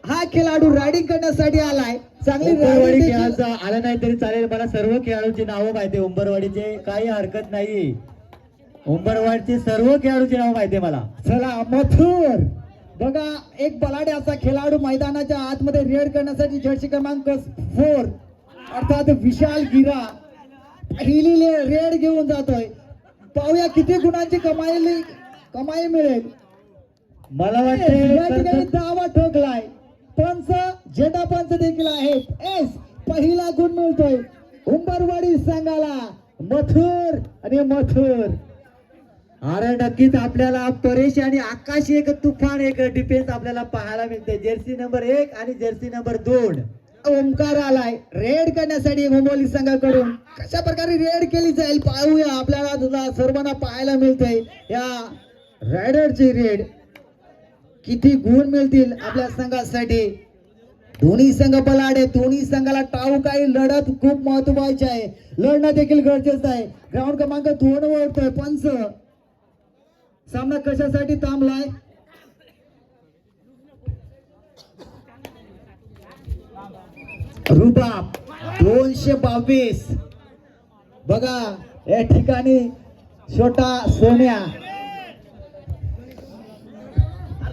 हा खेळाडू रायडिंग करण्यासाठी आलाय. चांगली उंबरवाडी riding खेळाचा आला नाही तरी चालेल. मला सर्व खेळाडूंची नावं माहिती आहे. उंबरवाडीचे काही हरकत नाही. उंबरवाडीचे सर्व खेळाडूची नाव माहिती आहे मला. चला मथुर बघा, एक बलाढ्याचा खेळाडू मैदानाच्या आतमध्ये रेड करण्यासाठी जर्सी क्रमांक 4 अर्थात विशाल गिरा पहिली रेड घेऊन जातोय. पाहूया किती गुणांची कमाई मिळेल. मला या ठिकाणी वाटतं दावा ठोकलाय. पंच झेंडा पंच देखील आहेत. एस पहिला गुण मिळतोय उंबरवाडी संघाला. मथुर आणि मथुर. अरे नक्कीच आपल्याला परेश आणि आकाश एक तुफान एक डिफेन्स आपल्याला पाहायला मिळते. जर्सी नंबर 1 आणि जर्सी नंबर 2. ओमकार आलाय रेड करण्यासाठी हिंगोली संघाकडून. कशा प्रकारे रेड केली जाईल पाहूया. आपल्याला तुला सर्वांना पाहायला मिळतंय या रायडरची रेड. किती गुण मिळतील आपल्या संघासाठी. दोन्ही संघ बलाढ्य, दोन्ही संघाला टाळू काही लढत खूप महत्वाची आहे. लढणं देखील गरजेचं आहे. ग्राउंड क्रमांक 2 वरतोय पंच. सामना कशासाठी थांबलाय. रुबाब 222 बघा या ठिकाणी छोटा सोन्या.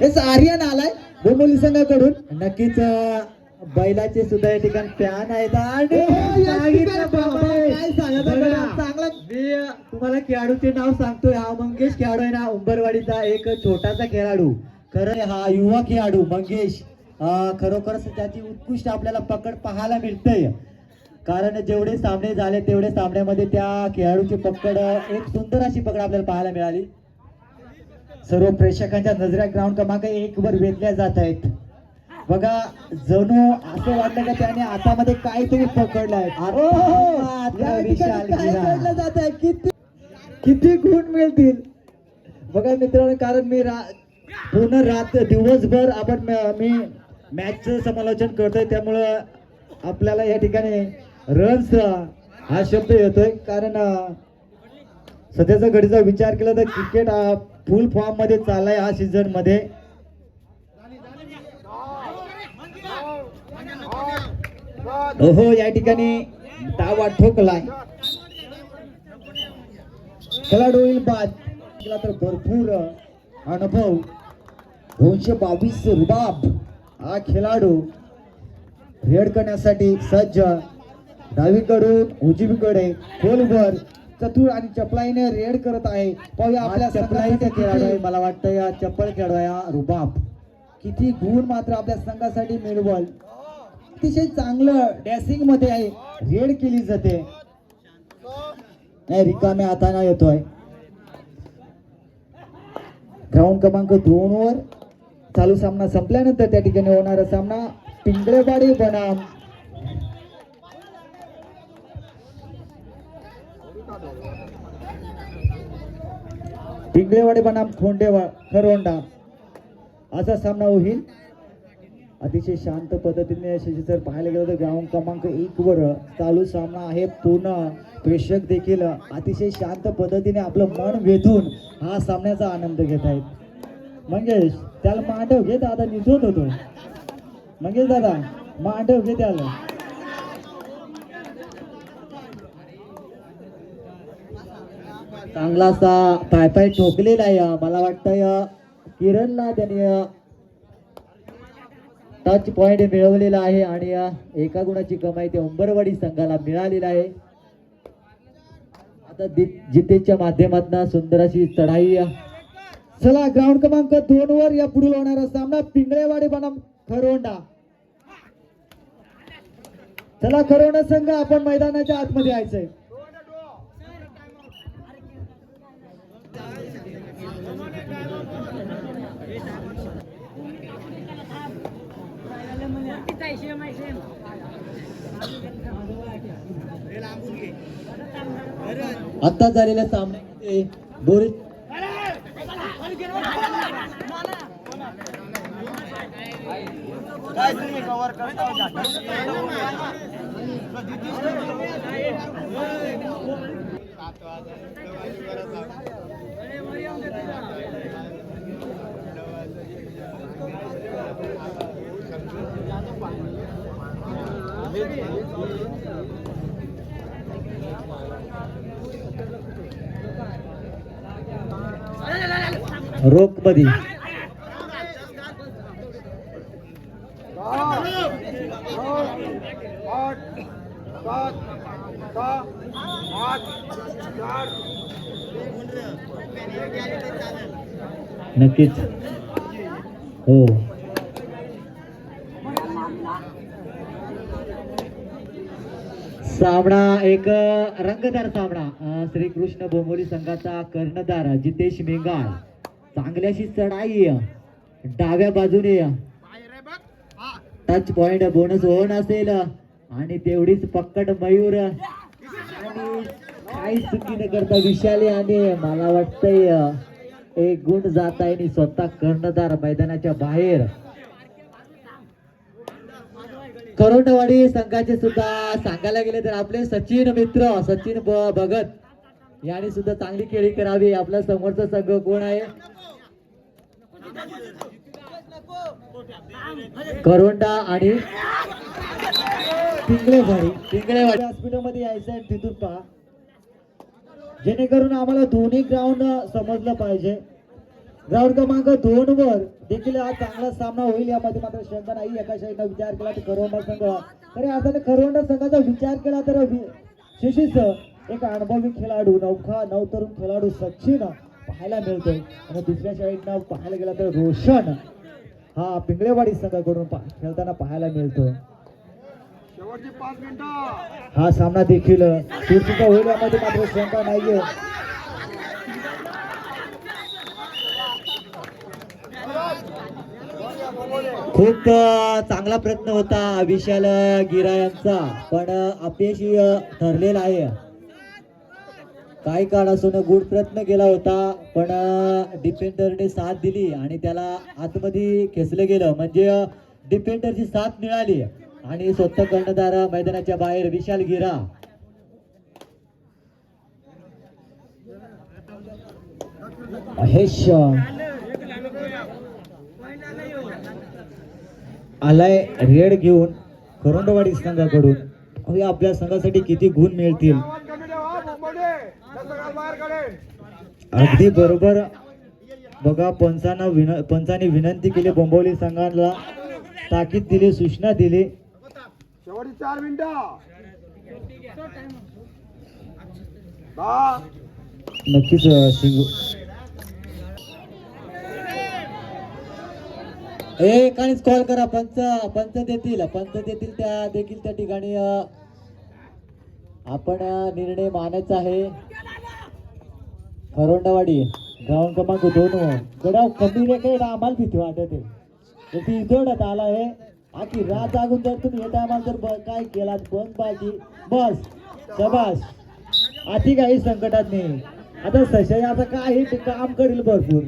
हेच आर्यन आलाय बोंबोली संघाकडून. नक्कीच बैलाचे सुद्धा या ठिकाणी फॅन आहेत. आणि या ठिकाणी काय सांगत आहे बघा, चांगला. मी तुम्हाला खेळाडूचे नाव सांगतोय. हा मंगेश खेळाडू आहे ना, उंबरवाडीचा एक छोटासा खेळाडू. खरं हा युवा खेळाडू मंगेश खरोखरच त्याची उत्कृष्ट आपल्याला पकड पाहायला मिळते. कारण जेवढे सामने झाले तेवढे सामन्यामध्ये त्या खेळाडूची पकड एक सुंदर अशी पकड आपल्याला पाहायला मिळाली. सर्व प्रेक्षकांच्या नजरा ग्राउंड क्रमांक 1 वर वेधल्या जात आहेत. बघा जणू असं वाटलं का त्याने हातामध्ये काहीतरी पकडलंय. जात आहे. किती गुण मिळतील बघा मित्रांनो. कारण मी पूर्ण दिवसभर मी मॅचचं समालोचन करतोय. त्यामुळं आपल्याला या ठिकाणी रन्स हा शब्द येतोय. कारण सध्याचा घडीचा विचार केला तर क्रिकेट फुल फॉर्म मध्ये चाललाय हा सीझन मध्ये. हो या ठिकाणी डावा ठोकलाय. खेळाडू होईल बाद केला तर भरपूर अनुभव. 222 रुबाब हा खेळाडू रेड करण्यासाठी सज्ज. डावीकडून उजवीकडे खोलवर चतुर आणि चपलाईने रेड करत आहे. पाहूया आपल्या चपलाईचा खेळाडू आहे. मला वाटतं या चप्पल खेळाडू या रुबाब किती गुण मात्र आपल्या संघासाठी मिळवल. अतिशय चांगलं डॅसिंग मध्ये आहे. रेड केली जाते. रिकाम्या हाताने येतोय. ग्राउंड क्रमांक 2 वर चालू सामना संपल्यानंतर त्या ठिकाणी होणारा सामना पिंगळेवाडी बनाम खरोंडा असा सामना होईल. अतिशय शांत पद्धतीने जर पाहायला गेलं तर ग्राउंड क्रमांक 1 वर चालू सामना आहे. पूर्ण प्रेक्षक देखील अतिशय शांत पद्धतीने आपलं मन वेधून हा सामन्याचा आनंद घेत आहेत. मंगेश त्याला मांडव घे दादा, निजवत होतो. मंगेश दादा मांडव घे त्याला. चांगलासा पाय ठोकलेला आहे. मला वाटतं किरणला त्याने टच पॉइंट मिळवलेला आहे आणि 1 गुणाची कमाई त्या उंबरवाडी संघाला मिळालेला आहे. आता जितेच्या माध्यमातून सुंदर अशी चढाई. चला ग्राउंड क्रमांक 2 वर या पुढील होणारा सामना पिंगळेवाडी बनाम खरोंडा. चला खरोंडा संघ आपण मैदानाच्या आतमध्ये यायचंय. आता झालेल्या सामन्यामध्ये बोरिस रोक मध्ये नक्कीच हो. सामना एक रंगदार सामना. श्रीकृष्ण बोंबोली संघाचा कर्णधार जितेश मेंगाळ चांगल्याशी चढाई डाव्या बाजूने टच पॉइंट बोनस होऊन असेल आणि तेवढीच पक्कड मयूर आणि काही चुकी न करता विशाली आणि मला वाटतंय एक गुण जात आहे आणि स्वतः कर्णधार मैदानाच्या बाहेर. करोंडवाडी संघाचे सुद्धा सांगायला गेले तर आपले सचिन मित्र सचिन भगत यांनी सुद्धा चांगली खेळी करावी. आपला समोरचा संघ कोण आहे? करोंडा आणि पिंगळेवाडी हॉस्पिटलमध्ये यायचं आहे तिथून पहा, जेणेकरून आम्हाला दोन्ही ग्राउंड समजलं पाहिजे. ग्राउंड क्रमांक 2 वर देखील हा चांगला सामना होईल यामध्ये मात्र शंका नाही. एका शाहीचा विचार केला तर करोंडा संघ, तरी अर्थाने करोंडा संघाचा विचार केला तर शिशीच एक अनुभवी खेळाडू नवतरुण खेळाडू सचिन पाहायला मिळतोय आणि दुसऱ्या शाळेत पाहायला गेला तर रोशन हा पिंगळेवाडी संघाकडून खेळताना पाहायला मिळतो. हा सामना देखील सुरक्षित होईल यामध्ये मात्र शंका नाहीये. खूप चांगला प्रयत्न होता विशाल गिरा यांचा, पण अपयशी ठरलेला आहे. काही काळापासून गुड प्रयत्न केला होता पण डिफेंडरने साथ दिली आणि त्याला आतमध्ये खेचलं गेलं, म्हणजे डिफेंडरची साथ मिळाली आणि स्वतः कर्णधार मैदानाच्या बाहेर विशाल गिरा. महेश आलाय रेड घेऊन करोंडवाडी संघाकडून. आपल्या संघासाठी किती गुण मिळतील. अगदी बरोबर बघा, पंचांनी विनंती केली, बोंबवली संघाला ताकीद दिली, सूचना दिली. 4 मिनिटं नक्कीच सिंगू एकानेच कॉल करा. पंच देतील त्या देखील त्या ठिकाणी आपण निर्णय मानायचा आहे. करोंडावाडी ग्राउंड क्रमांक 2 गडाव कमी रेखे आम्हाला भीती वाटते. इथं आला आहे आखी रात जागून जर तुम्ही हे टायमाला जर काय केलात बंद बाजी बस शबाश. आधी काही संकटात नाही. आता सशय आता काही काम करील भरपूर.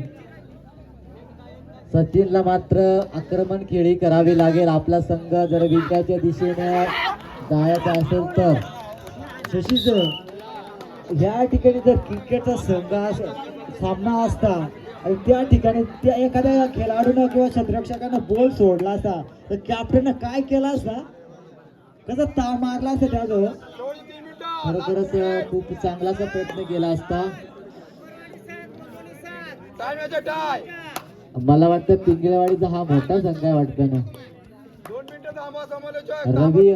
सचिनला मात्र आक्रमण खेळी करावी लागेल. आपला संघ जर विजयाच्या दिशेने जायचा असेल तर शशीच या ठिकाणी जर क्रिकेटचा संघ सामना असता आणि त्या ठिकाणी त्या एखाद्या खेळाडूनं किंवा क्षेत्ररक्षकानं बॉल सोडला असता तर कॅप्टननं काय केला असता, कसा ताव मारला असता त्याजवळ. खरोखरच खूप चांगलाचा प्रयत्न केला असता. मला वाटतं पिंगळेवाडीचा हा मोठा संघ आहे वाटतं ना. रवी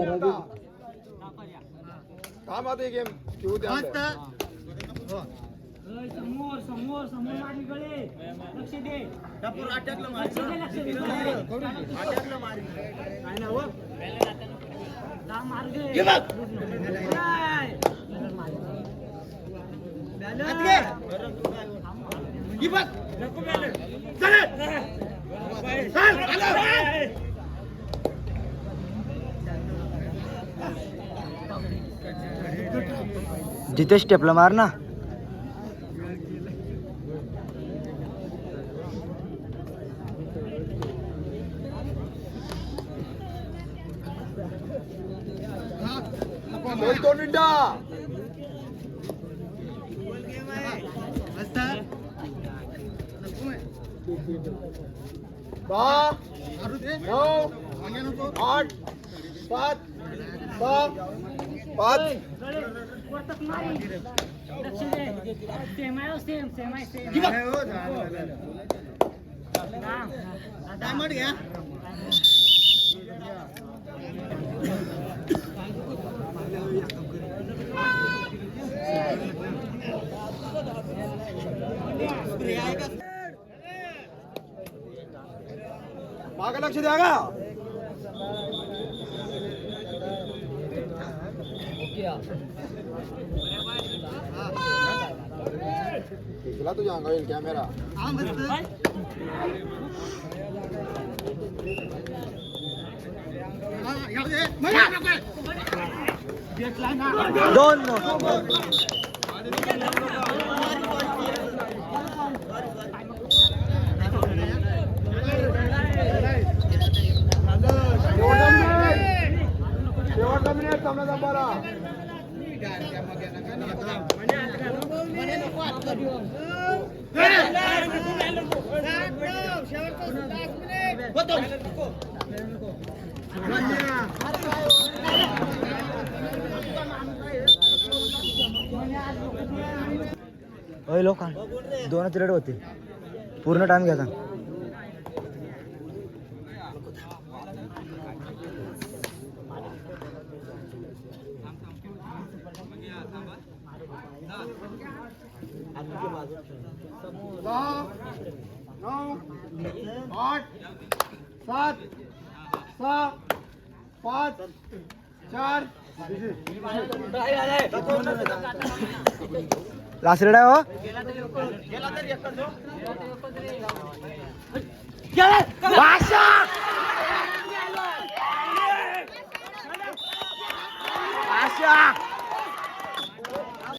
जिथे स्टेपला मार ना. दहा 9 8 7 पाच मागे लक्ष द्या का तुला तुझ्या अंगावर येईल कॅमेरा दोन शेवटचा मिनिट सामना संपला ओय लोक दोनच रेड होते पूर्ण टाइम घ्यायचा दहा नऊ आठ सात सहा पाच चार लास्ट रेड आहे हो आशा